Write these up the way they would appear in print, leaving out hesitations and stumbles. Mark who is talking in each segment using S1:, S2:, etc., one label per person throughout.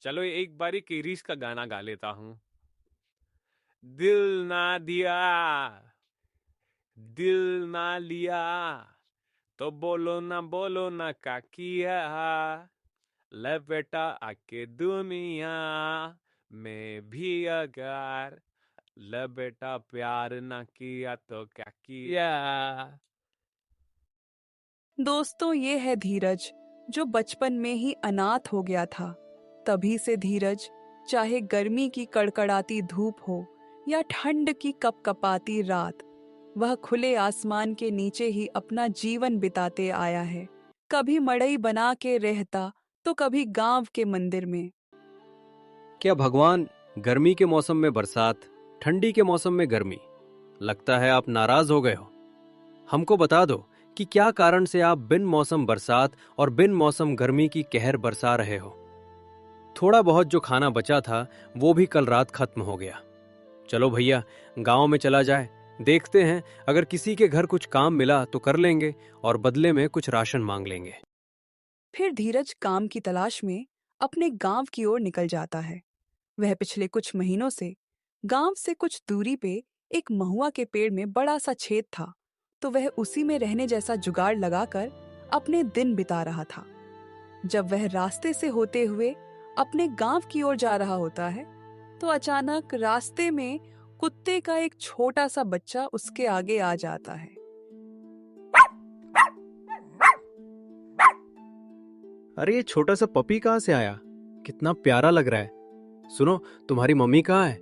S1: चलो एक बारी केरीस का गाना गा लेता हूँ। दिल ना दिया, दिल ना लिया, तो बोलो ना क्या किया। ले बेटा आके दुनिया में भी अगर ले बेटा प्यार ना किया तो क्या किया।
S2: दोस्तों, ये है धीरज, जो बचपन में ही अनाथ हो गया था। तभी से धीरज, चाहे गर्मी की कड़कड़ाती धूप हो या ठंड की कपकपाती रात, वह खुले आसमान के नीचे ही अपना जीवन बिताते आया है। कभी मड़ई बना के रहता, तो कभी गांव के मंदिर में।
S3: क्या भगवान, गर्मी के मौसम में बरसात, ठंडी के मौसम में गर्मी। लगता है आप नाराज हो गए हो। हमको बता दो कि क्या कारण से आप बिन मौसम बरसात और बिन मौसम गर्मी की कहर बरसा रहे हो। थोड़ा बहुत जो खाना बचा था वो भी कल रात खत्म हो गया। चलो भैया, गांव में चला जाए, देखते हैं अगर किसी के घर कुछ काम मिला तो कर लेंगे और बदले में कुछ राशन मांग लेंगे।
S2: फिर धीरज काम की तलाश में अपने गांव की ओर निकल जाता है। वह पिछले कुछ महीनों से गांव से कुछ दूरी पे एक महुआ के पेड़ में बड़ा सा छेद था, तो वह उसी में रहने जैसा जुगाड़ लगाकर अपने दिन बिता रहा था। जब वह रास्ते से होते हुए अपने गांव की ओर जा रहा होता है, तो अचानक रास्ते में कुत्ते का एक छोटा सा बच्चा उसके आगे आ जाता है।
S3: अरे ये छोटा सा पपी कहाँ से आया? कितना प्यारा लग रहा है। सुनो, तुम्हारी मम्मी कहाँ है?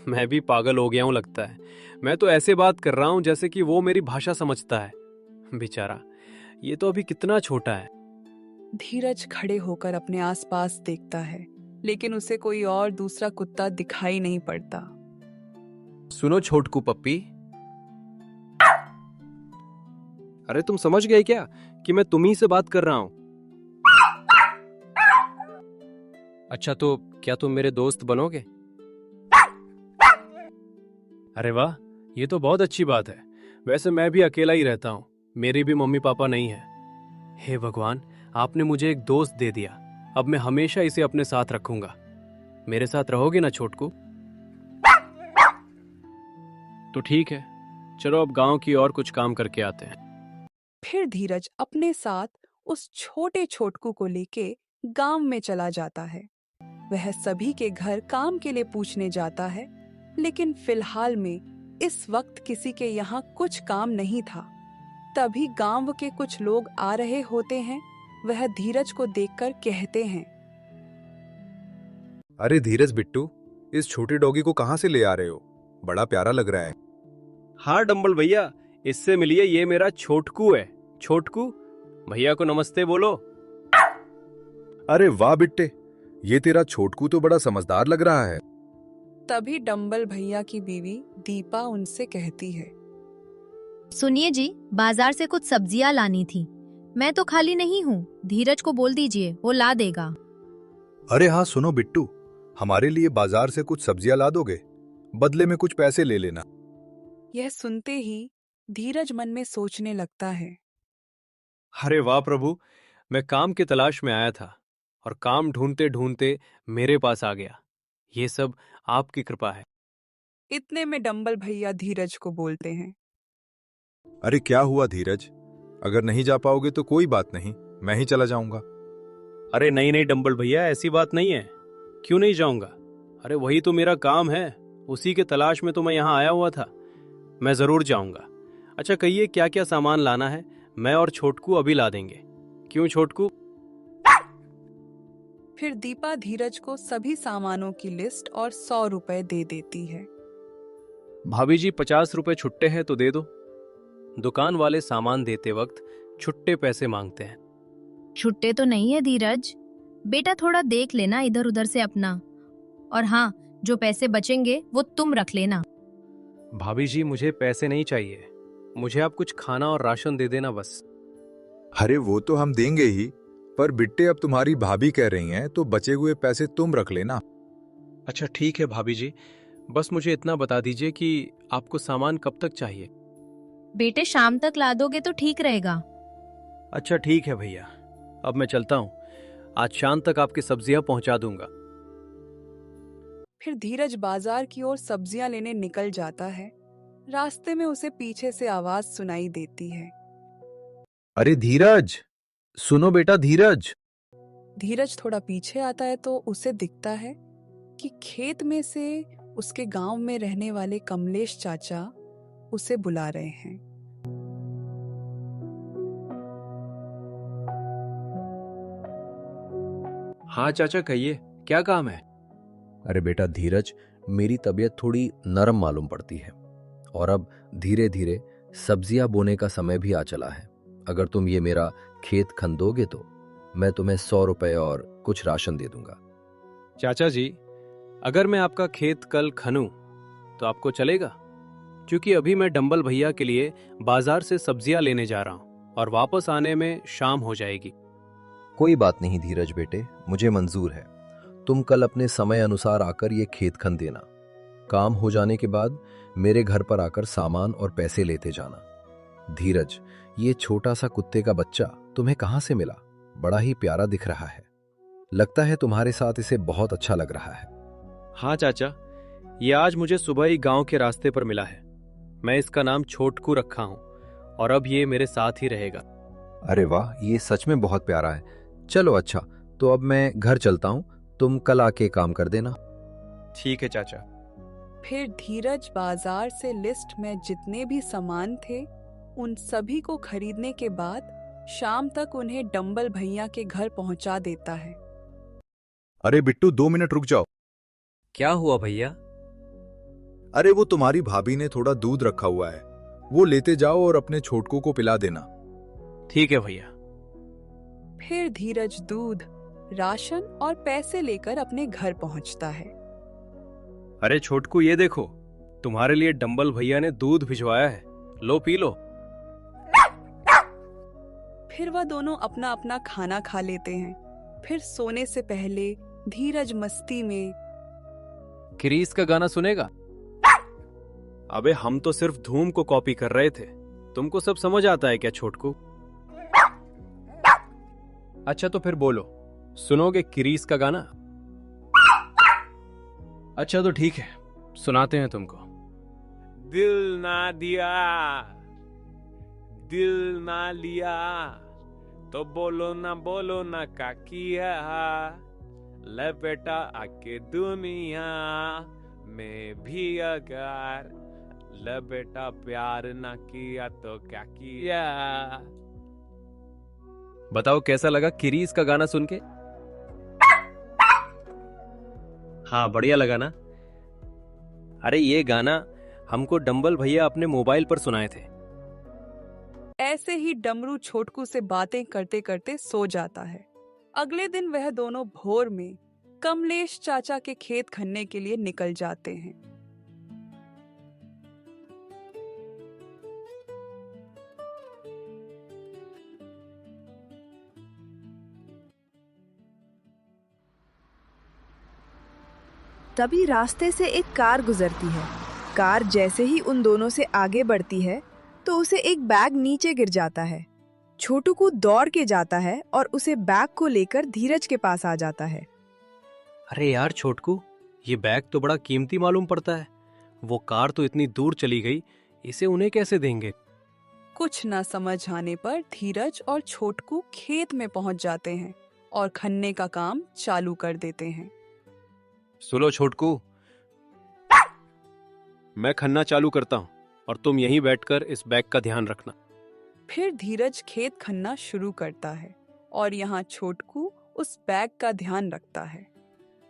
S3: मैं भी पागल हो गया हूं लगता है। मैं तो ऐसे बात कर रहा हूं जैसे कि वो मेरी भाषा समझता है। बेचारा, ये तो अभी कितना छोटा है।
S2: धीरज खड़े होकर अपने आसपास देखता है, लेकिन उसे कोई और दूसरा कुत्ता दिखाई नहीं पड़ता।
S3: सुनो छोटकू पप्पी, अरे तुम समझ गए क्या कि मैं तुम्ही से बात कर रहा हूं? अच्छा, तो क्या तुम मेरे दोस्त बनोगे? अरे वाह, ये तो बहुत अच्छी बात है। वैसे मैं भी अकेला ही रहता हूँ, मेरी भी मम्मी पापा नहीं है। हे भगवान, आपने मुझे एक दोस्त दे दिया। अब मैं हमेशा इसे अपने साथ रखूंगा। मेरे साथ रहोगे ना छोटकू? तो ठीक है, चलो अब गांव की और कुछ काम करके आते हैं।
S2: फिर धीरज अपने साथ उस छोटे छोटकू को लेके गांव में चला जाता है। वह सभी के घर काम के लिए पूछने जाता है, लेकिन फिलहाल में इस वक्त किसी के यहाँ कुछ काम नहीं था। तभी गांव के कुछ लोग आ रहे होते हैं। वह धीरज को देखकर कहते हैं,
S4: अरे धीरज बिट्टू, इस छोटे डॉगी को कहाँ से ले आ रहे हो? बड़ा प्यारा लग रहा है।
S3: हाँ डंबल भैया, इससे मिलिए, ये मेरा छोटकू है। छोटकू, भैया को नमस्ते बोलो।
S4: अरे वाह बिट्टे, ये तेरा छोटकू तो बड़ा समझदार लग रहा है।
S2: तभी डंबल भैया की बीवी दीपा उनसे कहती है,
S5: सुनिए जी, बाजार से कुछ सब्जियां लानी थी। मैं तो खाली नहीं हूँ, धीरज को बोल दीजिए, वो ला देगा।
S4: अरे हाँ सुनो बिट्टू, हमारे लिए बाजार से कुछ सब्जियां ला दोगे? बदले में कुछ पैसे ले लेना।
S2: यह सुनते ही धीरज मन में सोचने लगता है,
S3: अरे वाह प्रभु, मैं काम की तलाश में आया था और काम ढूंढते ढूंढते मेरे पास आ गया। ये सब आपकी कृपा है।
S2: इतने में डंबल भैया धीरज को बोलते हैं,
S4: अरे क्या हुआ धीरज? अगर नहीं जा पाओगे तो कोई बात नहीं, मैं ही चला जाऊंगा।
S3: अरे नहीं नहीं डंबल भैया, ऐसी बात नहीं है। क्यों नहीं जाऊंगा? अरे वही तो मेरा काम है, उसी के तलाश में तो मैं यहाँ आया हुआ था। मैं जरूर जाऊंगा। अच्छा कहिए, क्या क्या सामान लाना है? मैं और छोटकू अभी ला देंगे। क्यों छोटकू?
S2: फिर दीपा धीरज को सभी सामानों की लिस्ट और 100 रुपए दे देती है।
S3: भाभी जी, 50 रुपए छुट्टे हैं तो दे दो। दुकान वाले सामान देते वक्त छुट्टे पैसे मांगते हैं।
S5: छुट्टे तो नहीं है धीरज, बेटा थोड़ा देख लेना इधर उधर से अपना। और हाँ, जो पैसे बचेंगे वो तुम रख लेना।
S3: भाभी जी, मुझे पैसे नहीं चाहिए, मुझे आप कुछ खाना और राशन दे देना बस।
S4: अरे वो तो हम देंगे ही, पर बिट्टे अब तुम्हारी भाभी कह रही हैं तो बचे हुए पैसे तुम रख लेना।
S3: अच्छा ठीक है भाभी जी, बस मुझे इतना बता दीजिए कि आपको सामान कब तक चाहिए।
S5: बेटे शाम तक ला दोगे तो ठीक रहेगा।
S3: अच्छा ठीक है भैया, अब मैं चलता हूँ। आज शाम तक आपकी सब्जियां पहुंचा दूंगा।
S2: फिर धीरज बाजार की ओर सब्जियां लेने निकल जाता है। रास्ते में उसे पीछे से आवाज सुनाई देती है।
S4: अरे धीरज, सुनो बेटा धीरज।
S2: धीरज थोड़ा पीछे आता है तो उसे दिखता है कि खेत में से उसके गांव में रहने वाले कमलेश चाचा उसे बुला रहे हैं।
S3: हाँ चाचा, कहिए, क्या काम है?
S6: अरे बेटा धीरज, मेरी तबीयत थोड़ी नरम मालूम पड़ती है और अब धीरे धीरे सब्जियां बोने का समय भी आ चला है। अगर तुम ये मेरा खेत खंदोगे तो मैं तुम्हें 100 रुपए और कुछ राशन दे दूंगा।
S3: चाचा जी, अगर मैं आपका खेत कल खनूं तो आपको चलेगा? क्योंकि अभी मैं डंबल भैया के लिए बाजार से सब्जियां लेने जा रहा हूं और वापस आने में शाम हो जाएगी।
S6: कोई बात नहीं धीरज बेटे, मुझे मंजूर है। तुम कल अपने समय अनुसार आकर ये खेत खन देना। काम हो जाने के बाद मेरे घर पर आकर सामान और पैसे लेते जाना। धीरज, ये छोटा सा कुत्ते का बच्चा तुम्हें कहां से मिला? बड़ा ही प्यारा दिख रहा है। लगता है तुम्हारे साथ इसे बहुत अच्छा लग रहा है।
S3: हाँ चाचा, ये आज मुझे सुबह ही गांव के रास्ते पर मिला है। मैं इसका नाम छोटकू रखा हूं और अब ये मेरे साथ ही रहेगा।
S6: अरे वाह, ये सच में बहुत प्यारा है। चलो अच्छा, तो अब मैं घर चलता हूं, तुम कल आके काम कर देना।
S3: ठीक है चाचा।
S2: फिर धीरज बाजार से लिस्ट में जितने भी सामान थे उन सभी को खरीदने के बाद शाम तक उन्हें डंबल भैया के घर पहुंचा देता है।
S4: अरे बिट्टू, 2 मिनट रुक जाओ।
S3: क्या हुआ भैया?
S4: अरे वो तुम्हारी भाभी ने थोड़ा दूध रखा हुआ है, वो लेते जाओ और अपने छोटकू को पिला देना।
S3: ठीक है भैया।
S2: फिर धीरज दूध, राशन और पैसे लेकर अपने घर पहुंचता है।
S3: अरे छोटकू, ये देखो, तुम्हारे लिए डंबल भैया ने दूध भिजवाया है, लो पी लो।
S2: फिर वह दोनों अपना अपना खाना खा लेते हैं। फिर सोने से पहले धीरज मस्ती में
S3: क्रीस का गाना सुनेगा? अबे हम तो सिर्फ धूम को कॉपी कर रहे थे, तुमको सब समझ आता है क्या छोटकू? अच्छा तो फिर बोलो, सुनोगे क्रीस का गाना? अच्छा तो ठीक है, सुनाते हैं तुमको।
S1: दिल ना दिया, दिल ना लिया, तो बोलो ना का किया। ले बेटा आके दुनिया में भी अगर ले बेटा प्यार ना किया तो क्या किया।
S3: बताओ कैसा लगा क्रीस का गाना सुन के? हाँ, बढ़िया लगा ना? अरे ये गाना हमको डंबल भैया अपने मोबाइल पर सुनाए थे।
S2: ऐसे ही डमरू छोटकू से बातें करते करते सो जाता है। अगले दिन वह दोनों भोर में कमलेश चाचा के खेत खनने के लिए निकल जाते हैं।
S7: तभी रास्ते से एक कार गुजरती है। कार जैसे ही उन दोनों से आगे बढ़ती है तो उसे एक बैग नीचे गिर जाता है। छोटू को दौड़ के जाता है और उसे बैग को लेकर धीरज के पास आ जाता है।
S3: अरे यार छोटकू, ये बैग तो बड़ा कीमती मालूम पड़ता है। वो कार तो इतनी दूर चली गई, इसे उन्हें कैसे देंगे?
S2: कुछ न समझ आने पर धीरज और छोटकू खेत में पहुंच जाते हैं और खनने का काम चालू कर देते हैं।
S3: सुनो छोटकू, मैं खन्ना चालू करता हूं और तुम यहीं बैठकर इस बैग का ध्यान रखना।
S2: फिर धीरज खेत खनना शुरू करता है और यहाँ छोटकू उस बैग का ध्यान रखता है।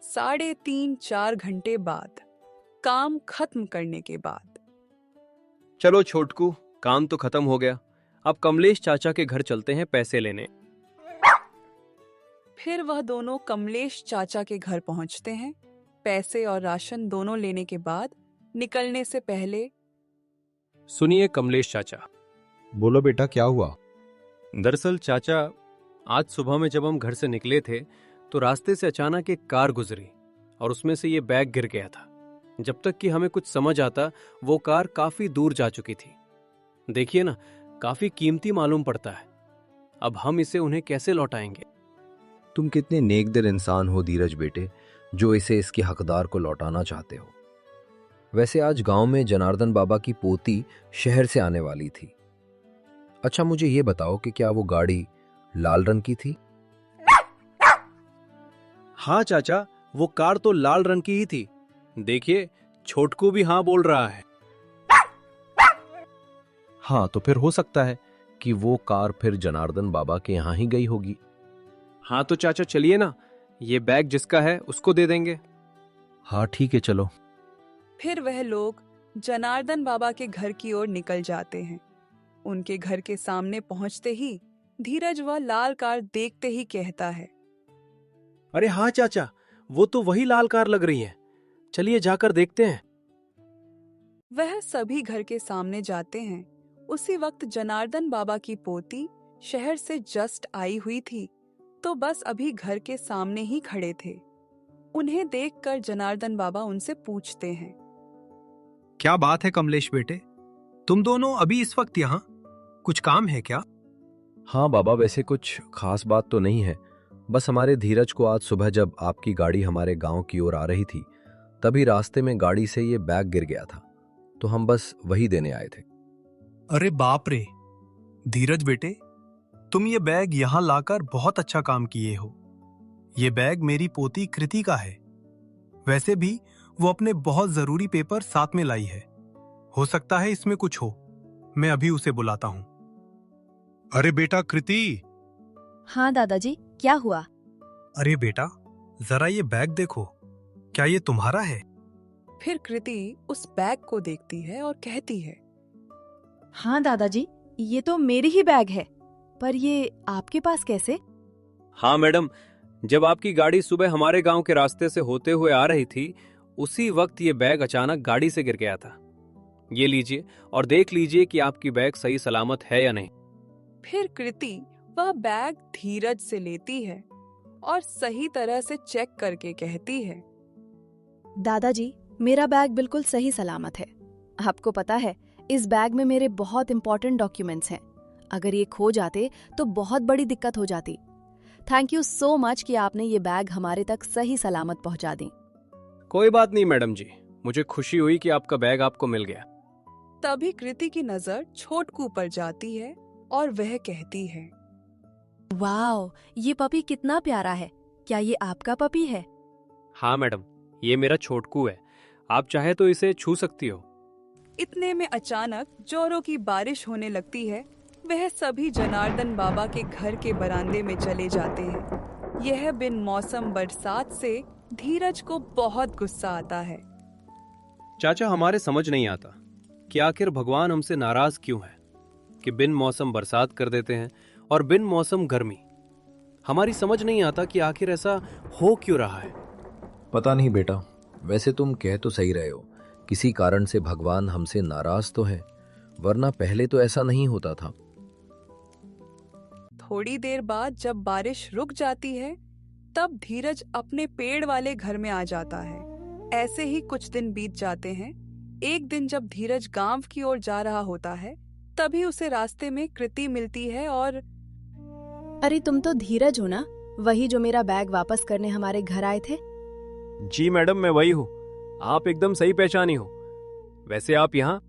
S2: 3.5-4 घंटे बाद, काम खत्म करने के बाद,
S3: चलो छोटकू, काम तो खत्म हो गया। अब कमलेश चाचा के घर चलते हैं पैसे लेने।
S2: फिर वह दोनों कमलेश चाचा के घर पहुंचते हैं। पैसे और राशन दोनों लेने के बाद निकलने से पहले,
S3: सुनिए कमलेश चाचा।
S4: बोलो बेटा, क्या हुआ?
S3: दरअसल चाचा, आज सुबह में जब हम घर से निकले थे तो रास्ते से अचानक एक कार गुजरी और उसमें से ये बैग गिर गया था। जब तक कि हमें कुछ समझ आता, वो कार काफी दूर जा चुकी थी। देखिए ना, काफी कीमती मालूम पड़ता है। अब हम इसे उन्हें कैसे लौटाएंगे?
S6: तुम कितने नेकदिल इंसान हो धीरज बेटे, जो इसे इसके हकदार को लौटाना चाहते हो। वैसे आज गांव में जनार्दन बाबा की पोती शहर से आने वाली थी। अच्छा मुझे ये बताओ कि क्या वो गाड़ी लाल रंग की थी?
S3: हाँ चाचा, वो कार तो लाल रंग की ही थी। देखिए, छोटकू भी हाँ बोल रहा है।
S6: हाँ, तो फिर हो सकता है कि वो कार फिर जनार्दन बाबा के यहां ही गई होगी।
S3: हाँ तो चाचा चलिए ना, ये बैग जिसका है उसको दे देंगे।
S6: हाँ ठीक है, चलो।
S2: फिर वह लोग जनार्दन बाबा के घर की ओर निकल जाते हैं। उनके घर के सामने पहुंचते ही धीरज वह लाल कार देखते ही कहता है,
S3: अरे हाँ चाचा, वो तो वही लाल कार लग रही है। चलिए जाकर देखते हैं।
S2: वह सभी घर के सामने जाते हैं। उसी वक्त जनार्दन बाबा की पोती शहर से जस्ट आई हुई थी, तो बस अभी घर के सामने ही खड़े थे। उन्हें देखकर जनार्दन बाबा उनसे पूछते हैं,
S8: क्या बात है कमलेश बेटे, तुम दोनों अभी इस वक्त यहाँ? कुछ काम है क्या?
S6: हाँ बाबा, वैसे कुछ खास बात तो नहीं है। बस हमारे धीरज को आज सुबह जब आपकी गाड़ी हमारे गांव की ओर आ रही थी, तभी रास्ते में गाड़ी से ये बैग गिर गया था, तो हम बस वही देने आए थे।
S8: अरे बाप रे, धीरज बेटे, तुम ये बैग यहाँ लाकर बहुत अच्छा काम किए हो। ये बैग मेरी पोती कृति का है। वैसे भी वो अपने बहुत जरूरी पेपर साथ में लाई है। हो सकता है इसमें कुछ हो। मैं अभी उसे बुलाता हूँ। अरे बेटा कृति।
S9: हाँ दादाजी, क्या हुआ?
S8: अरे बेटा, जरा ये बैग देखो, क्या ये तुम्हारा है?
S2: फिर कृति उस बैग को देखती है और कहती है,
S9: हाँ दादाजी, ये तो मेरी ही बैग है, पर ये आपके पास कैसे?
S3: हाँ मैडम, जब आपकी गाड़ी सुबह हमारे गांव के रास्ते से होते हुए आ रही थी, उसी वक्त ये बैग अचानक गाड़ी से गिर गया था। ये लीजिए और देख लीजिए कि आपकी बैग सही सलामत है या नहीं।
S2: फिर कृति वह बैग धीरज से लेती है और सही तरह से चेक करके कहती है,
S9: दादाजी, मेरा बैग बिल्कुल सही सलामत है। आपको पता है, इस बैग में मेरे बहुत इंपॉर्टेंट डॉक्यूमेंट्स हैं। अगर ये खो जाते तो बहुत बड़ी दिक्कत हो जाती। थैंक यू सो मच कि आपने ये बैग हमारे तक सही सलामत पहुंचा दी।
S3: कोई बात नहीं मैडम जी, मुझे खुशी हुई कि आपका बैग आपको मिल गया।
S2: तभी कृति की नजर छोटकू पर जाती है और वह कहती है,
S9: वाओ, ये पपी कितना प्यारा है। क्या ये आपका पपी है?
S3: हाँ मैडम, ये मेरा छोटकू है। आप चाहे तो इसे छू सकती हो।
S2: इतने में अचानक जोरों की बारिश होने लगती है। वह सभी जनार्दन बाबा के घर के बरामदे में चले जाते हैं। यह बिन मौसम बरसात से धीरज को बहुत गुस्सा आता है।
S3: चाचा, हमारे समझ नहीं आता कि आखिर भगवान हमसे नाराज क्यों है कि बिन मौसम बरसात कर देते हैं और बिन मौसम गर्मी। हमारी समझ नहीं आता कि आखिर ऐसा हो क्यों रहा है।
S6: पता नहीं बेटा, वैसे तुम कह तो सही रहे हो, किसी कारण से भगवान हमसे नाराज तो है, वरना पहले तो ऐसा नहीं होता था।
S2: थोड़ी देर बाद जब बारिश रुक जाती है, तब धीरज अपने पेड़ वाले घर में आ जाता है। ऐसे ही कुछ दिन बीत जाते हैं। एक दिन जब धीरज गांव की ओर जा रहा होता है, तभी उसे रास्ते में कृति मिलती है और
S9: अरे तुम तो धीरज हो ना, वही जो मेरा बैग वापस करने हमारे घर आए थे?
S3: जी मैडम, मैं वही हूँ। आप एकदम सही पहचानी हो। वैसे आप यहाँ?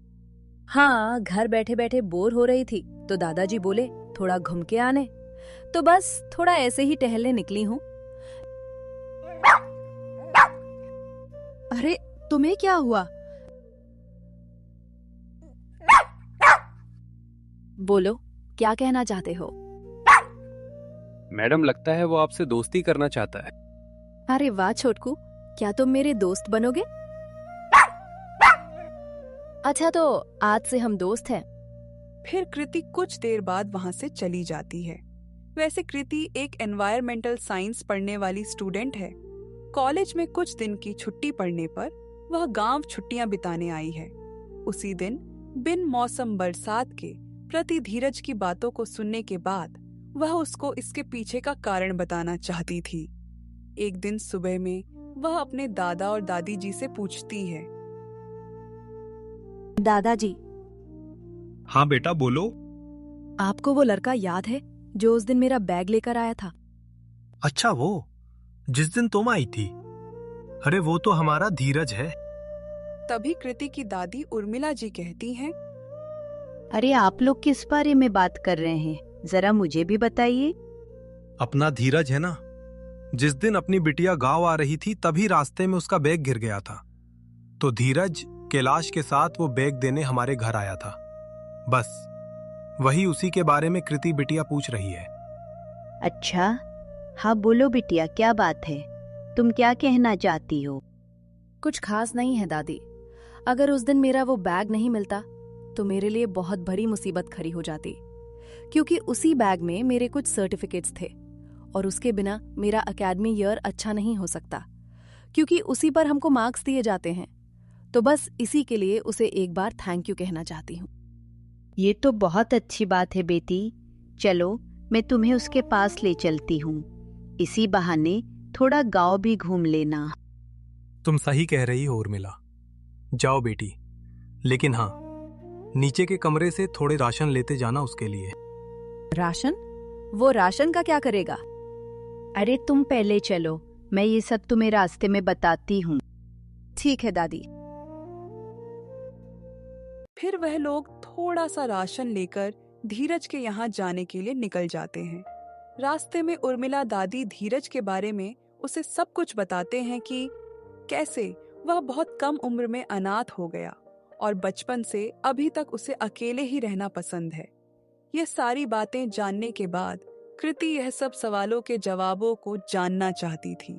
S9: हाँ, घर बैठे बैठे बोर हो रही थी तो दादाजी बोले थोड़ा घूम के आने, तो बस थोड़ा ऐसे ही टहलने निकली हूँ। अरे तुम्हें क्या हुआ? बोलो, क्या कहना चाहते हो?
S3: मैडम, लगता है वो आपसे दोस्ती करना चाहता है।
S9: अरे वाह छोटकू, क्या तुम मेरे दोस्त बनोगे? अच्छा, तो आज से हम दोस्त हैं।
S2: फिर कृति कुछ देर बाद वहां से चली जाती है। वैसे कृति एक एनवायरमेंटल साइंस पढ़ने वाली स्टूडेंट है। कॉलेज में कुछ दिन की छुट्टी पड़ने पर वह गांव छुट्टियां बिताने आई है। उसी दिन बिन मौसम बरसात के प्रति धीरज की बातों को सुनने के बाद वह उसको इसके पीछे का कारण बताना चाहती थी। एक दिन सुबह में वह अपने दादा और दादी जी से पूछती है,
S9: दादाजी।
S8: हाँ बेटा, बोलो।
S9: आपको वो लड़का याद है जो उस दिन मेरा बैग लेकर आया था?
S8: अच्छा, वो जिस दिन तुम आई थी। अरे वो तो हमारा धीरज है।
S2: तभी कृति की दादी उर्मिला जी कहती हैं,
S10: अरे आप लोग किस बारे में बात कर रहे हैं, जरा मुझे भी बताइए।
S8: अपना धीरज है ना, जिस दिन अपनी बिटिया गांव आ रही थी तभी रास्ते में उसका बैग गिर गया था, तो धीरज कैलाश के साथ वो बैग देने हमारे घर आया था। बस वही उसी के बारे में कृति बिटिया पूछ रही है।
S10: अच्छा, हाँ बोलो बिटिया, क्या बात है, तुम क्या कहना चाहती हो?
S9: कुछ खास नहीं है दादी। अगर उस दिन मेरा वो बैग नहीं मिलता तो मेरे लिए बहुत बड़ी मुसीबत खड़ी हो जाती, क्योंकि उसी बैग में मेरे कुछ सर्टिफिकेट्स थे और उसके बिना मेरा एकेडमी ईयर अच्छा नहीं हो सकता, क्योंकि उसी पर हमको मार्क्स दिए जाते हैं। तो बस इसी के लिए उसे एक बार थैंक यू कहना चाहती हूँ।
S10: ये तो बहुत अच्छी बात है बेटी, चलो मैं तुम्हें उसके पास ले चलती हूँ, इसी बहाने थोड़ा गांव भी घूम लेना।
S8: तुम सही कह रही हो उर्मिला, जाओ बेटी, लेकिन हाँ, नीचे के कमरे से थोड़े राशन लेते जाना उसके लिए।
S9: राशन? वो राशन का क्या करेगा?
S10: अरे तुम पहले चलो, मैं ये सब तुम्हें रास्ते में बताती हूँ।
S9: ठीक है दादी।
S2: फिर वह लोग थोड़ा सा राशन लेकर धीरज के यहाँ जाने के लिए निकल जाते हैं। रास्ते में उर्मिला दादी धीरज के बारे में उसे सब कुछ बताते हैं कि कैसे वह बहुत कम उम्र में अनाथ हो गया और बचपन से अभी तक उसे अकेले ही रहना पसंद है। ये सारी बातें जानने के बाद कृति यह सब सवालों के जवाबों को जानना चाहती थी।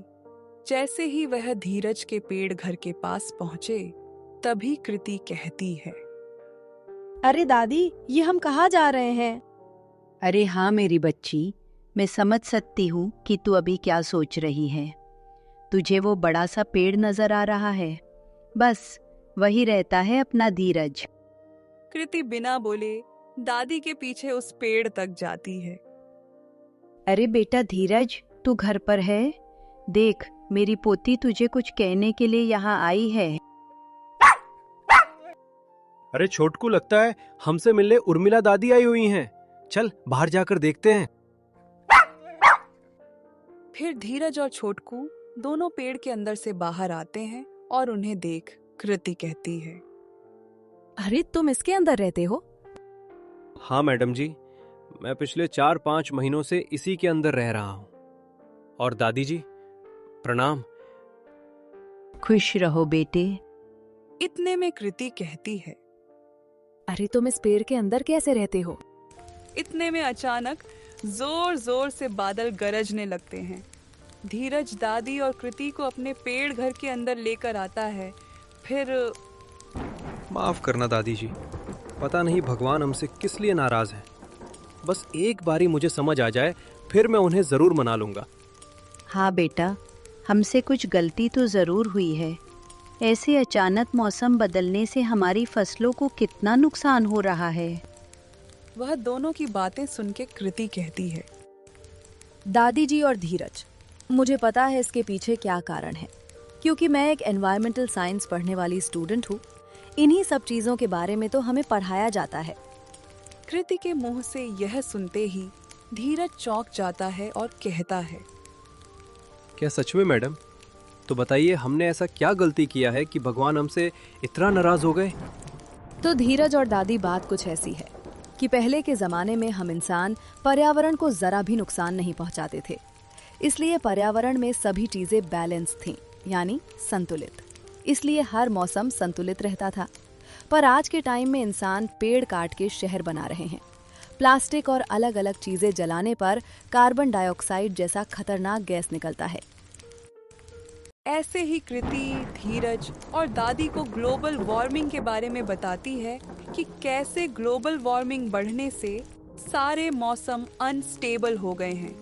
S2: जैसे ही वह धीरज के पेड़ घर के पास पहुंचे, तभी कृति कहती है,
S9: अरे दादी, ये हम कहाँ जा रहे हैं?
S10: अरे हाँ मेरी बच्ची, मैं समझ सकती हूँ कि तू अभी क्या सोच रही है। तुझे वो बड़ा सा पेड़ नजर आ रहा है, बस वही रहता है अपना धीरज।
S2: कृति बिना बोले दादी के पीछे उस पेड़ तक जाती है।
S10: अरे बेटा धीरज, तू घर पर है? देख, मेरी पोती तुझे कुछ कहने के लिए यहाँ आई है।
S3: अरे छोटकू, लगता है हमसे मिलने उर्मिला दादी आई हुई हैं। चल बाहर जाकर देखते हैं।
S2: फिर धीरज और छोटकू दोनों पेड़ के अंदर से बाहर आते हैं और उन्हें देख कृति कहती है,
S9: अरे तुम इसके अंदर रहते हो?
S3: हाँ मैडम जी, मैं पिछले 4-5 महीनों से इसी के अंदर रह रहा हूँ। और दादी जी, प्रणाम।
S10: खुश रहो बेटे।
S2: इतने में कृति कहती है,
S9: अरे तुम इस पेड़ के अंदर कैसे रहते हो?
S2: इतने में अचानक जोर जोर से बादल गरजने लगते हैं। धीरज दादी और कृति को अपने पेड़ घर के अंदर लेकर आता है। फिर
S3: माफ करना दादी जी, पता नहीं भगवान हमसे किस लिए नाराज है। बस एक बारी मुझे समझ आ जाए, फिर मैं उन्हें जरूर मना लूंगा।
S10: हाँ बेटा, हमसे कुछ गलती तो जरूर हुई है। ऐसे अचानक मौसम बदलने से हमारी फसलों को कितना नुकसान हो रहा है।
S2: वह दोनों की बातें सुन के कृति कहती है,
S9: दादी जी और धीरज, मुझे पता है इसके पीछे क्या कारण है, क्योंकि मैं एक एनवायरमेंटल साइंस पढ़ने वाली स्टूडेंट हूँ। इन्हीं सब चीजों के बारे में तो हमें पढ़ाया जाता है।
S2: कृति के मुंह से यह सुनते ही धीरज चौंक जाता है और कहता है,
S3: क्या सच में मैडम? तो बताइए, हमने ऐसा क्या गलती किया है कि भगवान हमसे इतना नाराज हो गए?
S9: तो धीरज और दादी, बात कुछ ऐसी है कि पहले के जमाने में हम इंसान पर्यावरण को जरा भी नुकसान नहीं पहुंचाते थे, इसलिए पर्यावरण में सभी चीजें बैलेंस थीं, यानी संतुलित। इसलिए हर मौसम संतुलित रहता था। पर आज के टाइम में इंसान पेड़ काट के शहर बना रहे हैं। प्लास्टिक और अलग अलग चीजें जलाने पर कार्बन डाइऑक्साइड जैसा खतरनाक गैस निकलता है।
S2: ऐसे ही कृति, धीरज और दादी को ग्लोबल वार्मिंग के बारे में बताती है कि कैसे ग्लोबल वार्मिंग बढ़ने से सारे मौसम अनस्टेबल हो गए हैं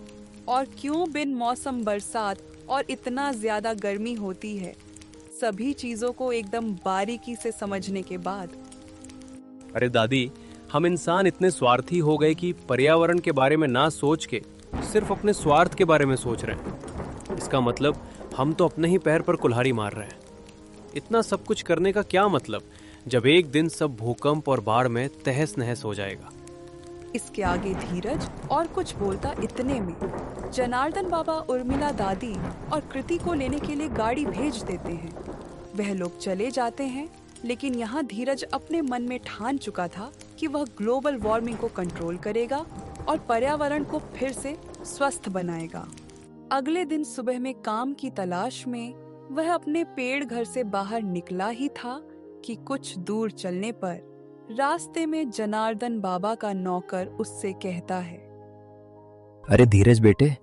S2: और क्यों बिन मौसम बरसात और इतना ज्यादा गर्मी होती है। सभी चीजों को एकदम बारीकी से समझने के बाद,
S3: अरे दादी, हम इंसान इतने स्वार्थी हो गए कि पर्यावरण के बारे में ना सोच के सिर्फ अपने स्वार्थ के बारे में सोच रहे हैं। इसका मतलब हम तो अपने ही पैर पर कुल्हाड़ी मार रहे हैं। इतना सब कुछ करने का क्या मतलब, जब एक दिन सब भूकंप और बाढ़ में तहस नहस हो जाएगा।
S2: इसके आगे धीरज और कुछ बोलता, इतने में जनार्दन बाबा उर्मिला दादी और कृति को लेने के लिए गाड़ी भेज देते हैं। वह लोग चले जाते हैं, लेकिन यहाँ धीरज अपने मन में ठान चुका था कि वह ग्लोबल वार्मिंग को कंट्रोल करेगा और पर्यावरण को फिर से स्वस्थ बनाएगा। अगले दिन सुबह में काम की तलाश में वह अपने पेड़ घर से बाहर निकला ही था कि कुछ दूर चलने पर रास्ते में जनार्दन बाबा का नौकर उससे कहता है,
S11: अरे धीरज बेटे,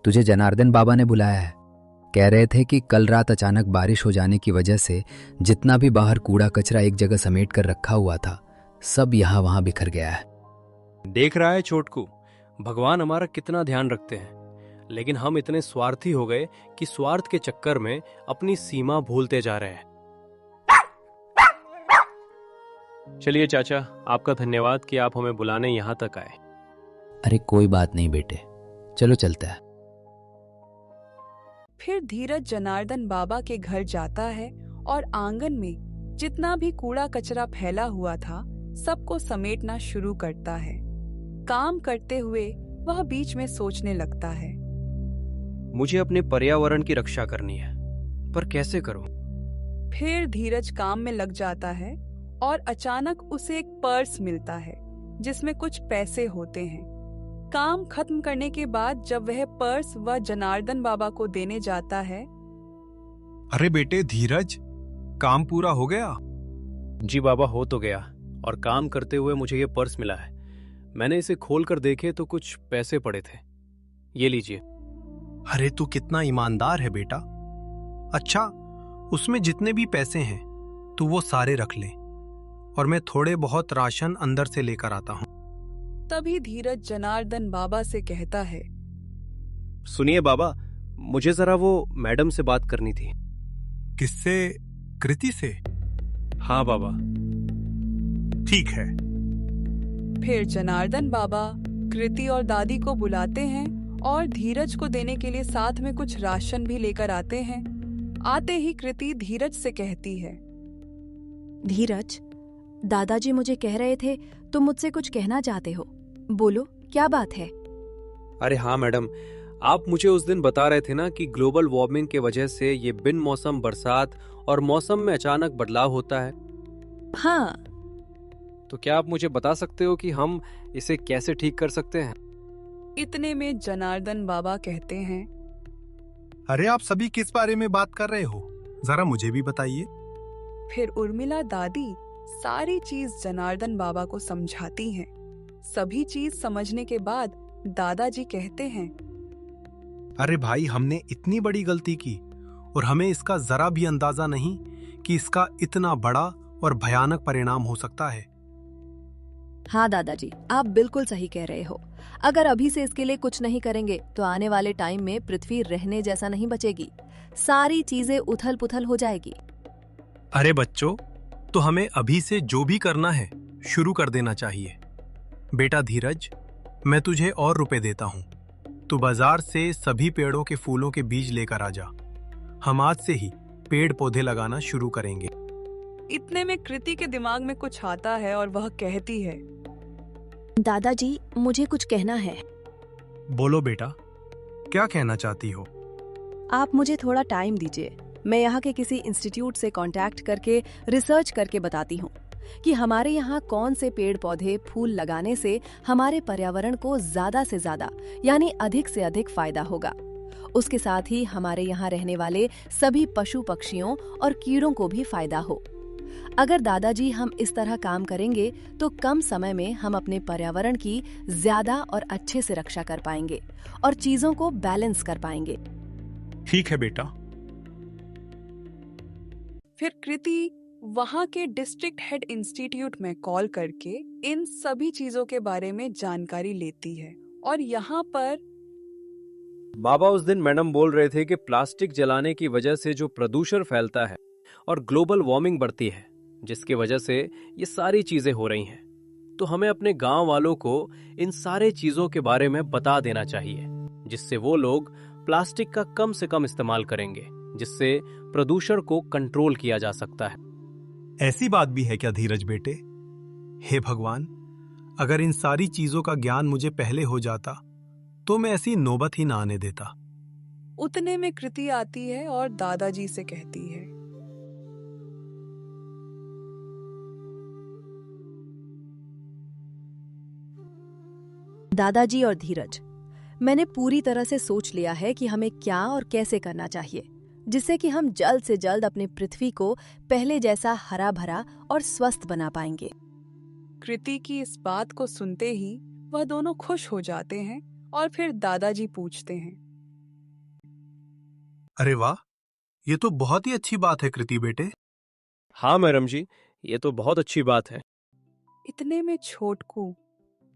S11: तुझे जनार्दन बाबा ने बुलाया है। कह रहे थे कि कल रात अचानक बारिश हो जाने की वजह से जितना भी बाहर कूड़ा कचरा एक जगह समेट कर रखा हुआ था, सब यहाँ वहाँ बिखर गया है।
S3: देख रहा है छोटकू, भगवान हमारा कितना ध्यान रखते हैं, लेकिन हम इतने स्वार्थी हो गए कि स्वार्थ के चक्कर में अपनी सीमा भूलते जा रहे हैं। चलिए चाचा, आपका धन्यवाद कि आप हमें बुलाने यहाँ तक आए।
S11: अरे कोई बात नहीं बेटे, चलो चलता है।
S2: फिर धीरज जनार्दन बाबा के घर जाता है और आंगन में जितना भी कूड़ा कचरा फैला हुआ था सबको समेटना शुरू करता है। काम करते हुए वह बीच में सोचने लगता है,
S3: मुझे अपने पर्यावरण की रक्षा करनी है, पर कैसे करूं?
S2: फिर धीरज काम में लग जाता है और अचानक उसे एक पर्स मिलता है जिसमें कुछ पैसे होते हैं। काम खत्म करने के बाद जब वह पर्स वह जनार्दन बाबा को देने जाता है,
S8: अरे बेटे धीरज, काम पूरा हो गया?
S3: जी बाबा, हो तो गया, और काम करते हुए मुझे ये पर्स मिला है। मैंने इसे खोलकर देखे तो कुछ पैसे पड़े थे। ये लीजिए।
S8: अरे तू कितना ईमानदार है बेटा। अच्छा, उसमें जितने भी पैसे हैं तू वो सारे रख ले, और मैं थोड़े बहुत राशन अंदर से लेकर आता हूँ।
S2: तभी धीरज जनार्दन बाबा से कहता है,
S3: सुनिए बाबा, मुझे जरा वो मैडम से बात करनी थी।
S8: किससे? कृति से?
S3: हाँ बाबा।
S8: ठीक है।
S2: फिर जनार्दन बाबा कृति और दादी को बुलाते हैं और धीरज को देने के लिए साथ में कुछ राशन भी लेकर आते हैं। आते ही कृति धीरज से कहती है,
S9: धीरज, दादाजी मुझे कह रहे थे तुम मुझसे कुछ कहना चाहते हो, बोलो क्या बात है?
S3: अरे हाँ मैडम, आप मुझे उस दिन बता रहे थे ना कि ग्लोबल वार्मिंग के वजह से ये बिन मौसम बरसात और मौसम में अचानक बदलाव होता है।
S9: हाँ।
S3: तो क्या आप मुझे बता सकते हो कि हम इसे कैसे ठीक कर सकते हैं?
S2: इतने में जनार्दन बाबा कहते हैं,
S8: अरे आप सभी किस बारे में बात कर रहे हो, जरा मुझे भी बताइए।
S2: फिर उर्मिला दादी सारी चीज जनार्दन बाबा को समझाती हैं। सभी चीज समझने के बाद दादाजी कहते हैं,
S8: अरे भाई, हमने इतनी बड़ी गलती की और हमें इसका जरा भी अंदाजा नहीं कि इसका इतना बड़ा और भयानक परिणाम हो सकता है।
S9: हाँ दादाजी, आप बिल्कुल सही कह रहे हो। अगर अभी से इसके लिए कुछ नहीं करेंगे तो आने वाले टाइम में पृथ्वी रहने जैसा नहीं बचेगी, सारी चीजें उथल पुथल हो जाएगी।
S8: अरे बच्चों, तो हमें अभी से जो भी करना है शुरू कर देना चाहिए। बेटा धीरज, मैं तुझे और रुपए देता हूँ। तू बाजार से सभी पेड़ों के फूलों के बीज लेकर आ जा। हम आज से ही पेड़ पौधे लगाना शुरू करेंगे।
S2: इतने में कृति के दिमाग में कुछ आता है और वह कहती है,
S9: दादाजी मुझे कुछ कहना है।
S8: बोलो बेटा, क्या कहना चाहती हो?
S9: आप मुझे थोड़ा टाइम दीजिए। मैं यहाँ के किसी इंस्टीट्यूट से कांटेक्ट करके रिसर्च करके बताती हूँ कि हमारे यहाँ कौन से पेड़ पौधे फूल लगाने से हमारे पर्यावरण को ज्यादा से ज्यादा यानी अधिक से अधिक फायदा होगा। उसके साथ ही हमारे यहाँ रहने वाले सभी पशु पक्षियों और कीड़ों को भी फायदा हो। अगर दादाजी हम इस तरह काम करेंगे तो कम समय में हम अपने पर्यावरण की ज्यादा और अच्छे से रक्षा कर पाएंगे और चीजों को बैलेंस कर पाएंगे।
S8: ठीक है बेटा।
S2: फिर कृति वहाँ के डिस्ट्रिक्ट हेड इंस्टीट्यूट में कॉल करके इन सभी चीजों के बारे में जानकारी लेती है और यहाँ पर
S3: बाबा, उस दिन मैडम बोल रहे थे कि प्लास्टिक जलाने की वजह से जो प्रदूषण फैलता है और ग्लोबल वार्मिंग बढ़ती है, जिसकी वजह से ये सारी चीजें हो रही हैं। तो हमें अपने गांव वालों को इन सारे चीजों के बारे में बता देना चाहिए, जिससे वो लोग प्लास्टिक का कम से कम इस्तेमाल करेंगे, जिससे प्रदूषण को कंट्रोल किया जा सकता है।
S8: ऐसी बात भी है क्या धीरज बेटे? हे भगवान, अगर इन सारी चीजों का ज्ञान मुझे पहले हो जाता तो मैं ऐसी नौबत ही ना आने देता।
S2: उतने में कृति आती है और दादाजी से कहती है,
S9: दादाजी और धीरज, मैंने पूरी तरह से सोच लिया है कि हमें क्या और कैसे करना चाहिए, जिससे कि हम जल्द से जल्द अपने पृथ्वी को पहले जैसा हरा भरा और स्वस्थ बना पाएंगे।
S2: कृति की इस बात को सुनते ही वह दोनों खुश हो जाते हैं और फिर दादाजी पूछते हैं,
S8: अरे वाह, ये तो बहुत ही अच्छी बात है कृति बेटे।
S3: हाँ मैडम जी, ये तो बहुत अच्छी बात है।
S2: इतने में छोटकू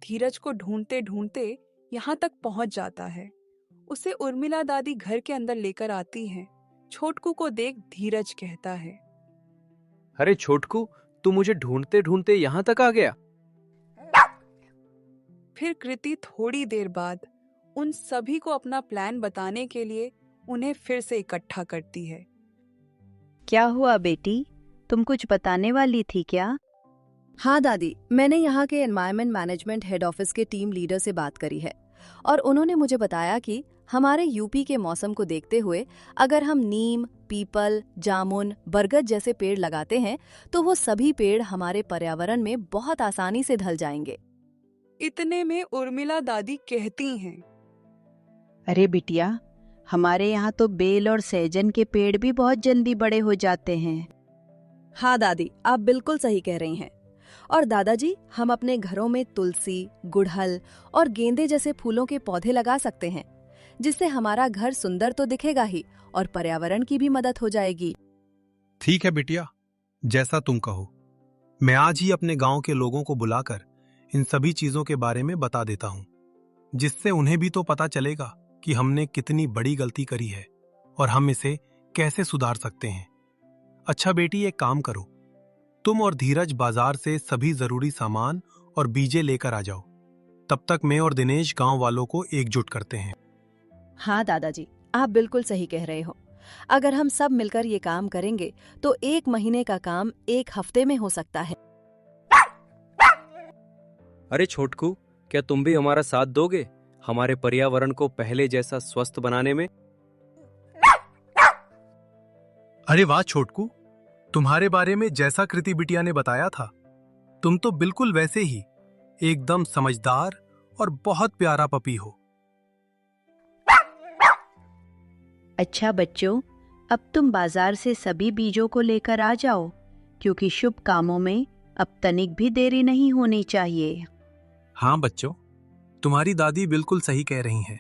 S2: धीरज को ढूंढते ढूंढते यहाँ तक पहुंच जाता है। उसे उर्मिला दादी घर के अंदर लेकर आती हैं। छोटकू को देख धीरज कहता है,
S3: अरे छोटकू, तू मुझे ढूंढते ढूंढते यहाँ तक आ गया।
S2: फिर कृति थोड़ी देर बाद उन सभी को अपना प्लान बताने के लिए उन्हें फिर से इकट्ठा करती है।
S10: क्या हुआ बेटी, तुम कुछ बताने वाली थी क्या?
S9: हाँ दादी, मैंने यहाँ के एनवायरमेंट मैनेजमेंट हेड ऑफिस के टीम लीडर से बात करी है और उन्होंने मुझे बताया कि हमारे यूपी के मौसम को देखते हुए अगर हम नीम, पीपल, जामुन, बरगद जैसे पेड़ लगाते हैं तो वो सभी पेड़ हमारे पर्यावरण में बहुत आसानी से ढल जाएंगे।
S2: इतने में उर्मिला दादी कहती हैं,
S10: अरे बिटिया, हमारे यहाँ तो बेल और सहजन के पेड़ भी बहुत जल्दी बड़े हो जाते हैं।
S9: हाँ दादी, आप बिल्कुल सही कह रही हैं। और दादाजी, हम अपने घरों में तुलसी, गुड़हल और गेंदे जैसे फूलों के पौधे लगा सकते हैं, जिससे हमारा घर सुंदर तो दिखेगा ही और पर्यावरण की भी मदद हो जाएगी।
S8: ठीक है बिटिया, जैसा तुम कहो। मैं आज ही अपने गांव के लोगों को बुलाकर इन सभी चीजों के बारे में बता देता हूं, जिससे उन्हें भी तो पता चलेगा कि हमने कितनी बड़ी गलती करी है और हम इसे कैसे सुधार सकते हैं। अच्छा बेटी, एक काम करो, तुम और धीरज बाजार से सभी जरूरी सामान और बीजे लेकर आ जाओ। तब तक मैं और दिनेश गांव वालों को एकजुट करते हैं।
S9: हाँ दादाजी, आप बिल्कुल सही कह रहे हो। अगर हम सब मिलकर ये काम करेंगे तो 1 महीने का काम 1 हफ्ते में हो सकता है।
S3: अरे छोटकू, क्या तुम भी हमारा साथ दोगे हमारे पर्यावरण को पहले जैसा स्वस्थ बनाने में?
S8: अरे वाह छोटकू, तुम्हारे बारे में जैसा कृति बिटिया ने बताया था, तुम तो बिल्कुल वैसे ही एकदम समझदार और बहुत प्यारा पपी हो।
S10: अच्छा बच्चों, अब तुम बाजार से सभी बीजों को लेकर आ जाओ, क्योंकि शुभ कामों में अब तनिक भी देरी नहीं होनी चाहिए।
S8: हाँ बच्चों, तुम्हारी दादी बिल्कुल सही कह रही हैं।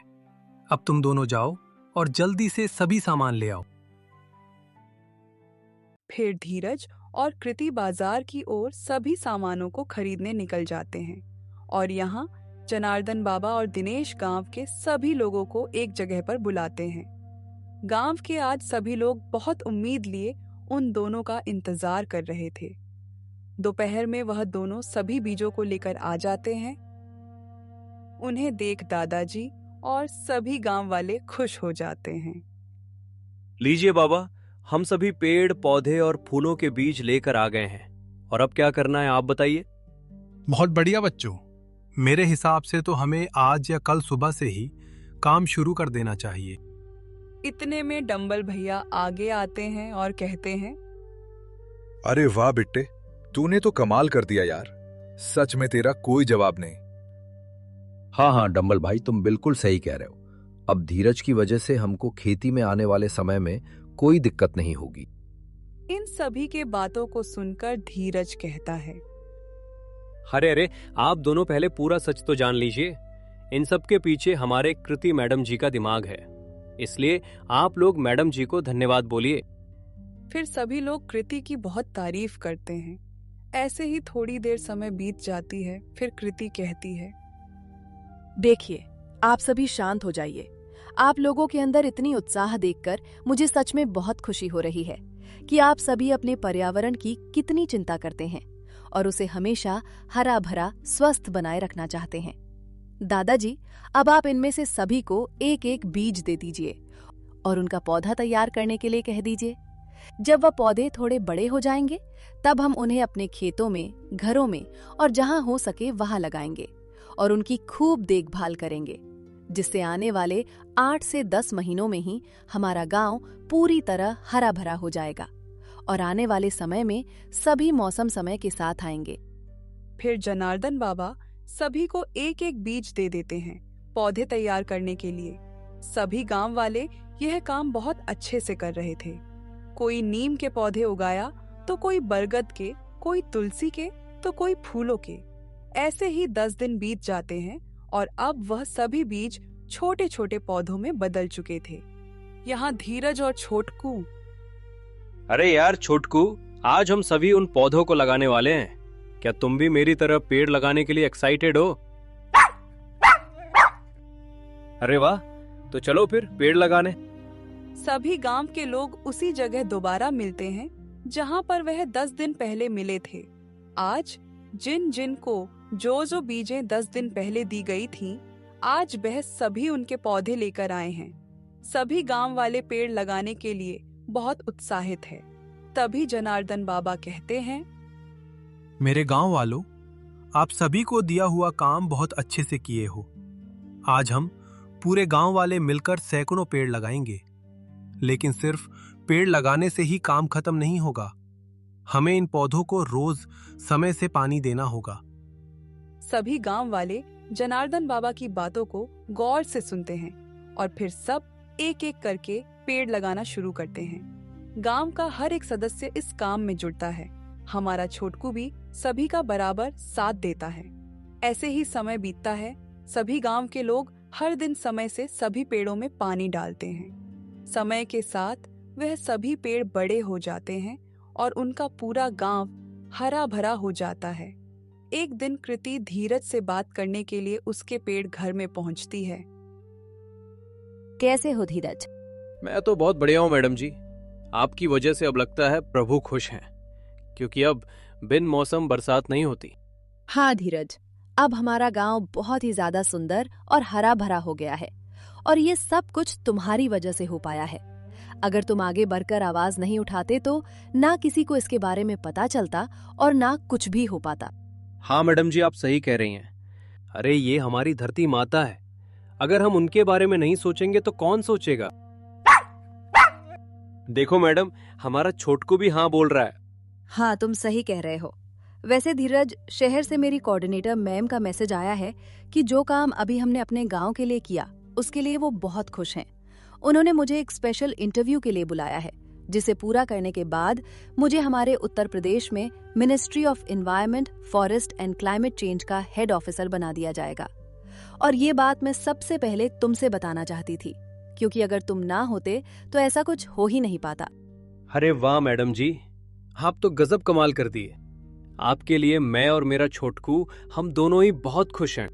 S8: अब तुम दोनों जाओ और जल्दी से सभी सामान ले आओ।
S2: फिर धीरज और कृति बाजार की ओर सभी सामानों को खरीदने निकल जाते हैं और यहाँ जनार्दन बाबा और दिनेश गांव के सभी लोगों को एक जगह पर बुलाते हैं। गांव के आज सभी लोग बहुत उम्मीद लिए उन दोनों का इंतजार कर रहे थे। दोपहर में वह दोनों सभी बीजों को लेकर आ जाते हैं। उन्हें देख दादाजी और सभी गांव वाले खुश हो जाते हैं।
S3: लीजिए बाबा, हम सभी पेड़, पौधे और फूलों के बीज लेकर आ गए हैं। और अब क्या करना है आप बताइए।
S8: बहुत बढ़िया बच्चों, मेरे हिसाब से तो हमें आज या कल सुबह से ही काम शुरू कर देना चाहिए।
S2: इतने में डंबल भैया आगे आते हैं और कहते हैं,
S4: अरे वाह बिट्टे, तूने तो कमाल कर दिया यार, सच में तेरा कोई जवाब नहीं।
S6: हाँ हाँ डंबल भाई, तुम बिल्कुल सही कह रहे हो। अब धीरज की वजह से हमको खेती में आने वाले समय में कोई दिक्कत नहीं होगी।
S2: इन सभी के बातों को सुनकर धीरज कहता है,
S3: अरे अरे, आप दोनों पहले पूरा सच तो जान लीजिए। इन सब के पीछे हमारे कृति मैडम जी का दिमाग है, इसलिए आप लोग मैडम जी को धन्यवाद बोलिए।
S2: फिर सभी लोग कृति की बहुत तारीफ करते हैं। ऐसे ही थोड़ी देर समय बीत जाती है। फिर कृति कहती है,
S9: देखिए, आप सभी शांत हो जाइए। आप लोगों के अंदर इतनी उत्साह देखकर मुझे सच में बहुत खुशी हो रही है कि आप सभी अपने पर्यावरण की कितनी चिंता करते हैं और उसे हमेशा हरा भरा स्वस्थ बनाए रखना चाहते हैं। दादाजी, अब आप इनमें से सभी को एक एक बीज दे दीजिए और उनका पौधा तैयार करने के लिए कह दीजिए। जब वह पौधे थोड़े बड़े हो जाएंगे तब हम उन्हें अपने खेतों में, घरों में और जहां हो सके वहां लगाएंगे और उनकी खूब देखभाल करेंगे। जिससे आने वाले 8 से 10 महीनों में ही हमारा गांव पूरी तरह हरा भरा हो जाएगा और आने वाले समय में सभी मौसम समय के साथ आएंगे।
S2: फिर जनार्दन बाबा सभी को एक एक बीज दे देते हैं पौधे तैयार करने के लिए। सभी गांव वाले यह काम बहुत अच्छे से कर रहे थे। कोई नीम के पौधे उगाया तो कोई बरगद के, कोई तुलसी के तो कोई फूलों के। ऐसे ही 10 दिन बीत जाते हैं और अब वह सभी बीज छोटे छोटे पौधों में बदल चुके थे। यहाँ धीरज और छोटकू।
S3: अरे यार छोटकू, आज हम सभी उन पौधों को लगाने वाले हैं। क्या तुम भी मेरी तरह पेड़ लगाने के लिए एक्साइटेड हो? अरे वाह, तो चलो फिर पेड़ लगाने।
S2: सभी गांव के लोग उसी जगह दोबारा मिलते हैं जहां पर वह 10 दिन पहले मिले थे। आज जिन जिन को जो बीजें 10 दिन पहले दी गई थीं, आज वह सभी उनके पौधे लेकर आए हैं। सभी गांव वाले पेड़ लगाने के लिए बहुत उत्साहित है। तभी जनार्दन बाबा कहते हैं,
S8: मेरे गांव वालों, आप सभी को दिया हुआ काम बहुत अच्छे से किए हो। आज हम पूरे गांव वाले मिलकर सैकड़ों पेड़ लगाएंगे। लेकिन सिर्फ पेड़ लगाने से ही काम खत्म नहीं होगा। हमें इन पौधों को रोज समय से पानी देना होगा।
S2: सभी गांव वाले जनार्दन बाबा की बातों को गौर से सुनते हैं और फिर सब एक एक करके पेड़ लगाना शुरू करते हैं। गांव का हर एक सदस्य इस काम में जुड़ता है। हमारा छोटकू भी सभी का बराबर साथ देता है। ऐसे ही समय बीतता है। सभी गांव के लोग हर दिन समय से सभी पेड़ों में पानी डालते हैं। समय के साथ वह सभी पेड़ बड़े हो जाते हैं और उनका पूरा गांव हरा भरा हो जाता है। एक दिन कृति धीरज से बात करने के लिए उसके पेड़ घर में पहुंचती है।
S9: कैसे हो धीरज?
S3: मैं तो बहुत बढ़िया हूँ मैडम जी। आपकी वजह से अब लगता है प्रभु खुश हैं, क्योंकि अब बिन मौसम बरसात नहीं होती।
S9: हाँ धीरज, अब हमारा गांव बहुत ही ज्यादा सुंदर और हरा भरा हो गया है और ये सब कुछ तुम्हारी वजह से हो पाया है। अगर तुम आगे बढ़कर आवाज नहीं उठाते तो ना किसी को इसके बारे में पता चलता और ना कुछ भी हो पाता।
S3: हाँ मैडम जी, आप सही कह रही हैं। अरे ये हमारी धरती माता है। अगर हम उनके बारे में नहीं सोचेंगे तो कौन सोचेगा? देखो मैडम, हमारा छोटकू भी हाँ बोल रहा है।
S9: हाँ, तुम सही कह रहे हो। वैसे धीरज, शहर से मेरी कोऑर्डिनेटर मैम का मैसेज आया है कि जो काम अभी हमने अपने गांव के लिए किया उसके लिए वो बहुत खुश हैं। उन्होंने मुझे एक स्पेशल इंटरव्यू के लिए बुलाया है, जिसे पूरा करने के बाद मुझे हमारे उत्तर प्रदेश में ministry of environment, forest and climate change का हेड ऑफिसर बना दिया जाएगा। और ये बात मैं सबसे पहले तुमसे बताना चाहती थी, क्योंकि अगर तुम ना होते तो ऐसा कुछ हो ही नहीं पाता।
S3: अरे वाह मैडम जी, आप तो गजब कमाल कर दिए। आपके लिए मैं और मेरा छोटकू, हम दोनों ही बहुत खुश हैं।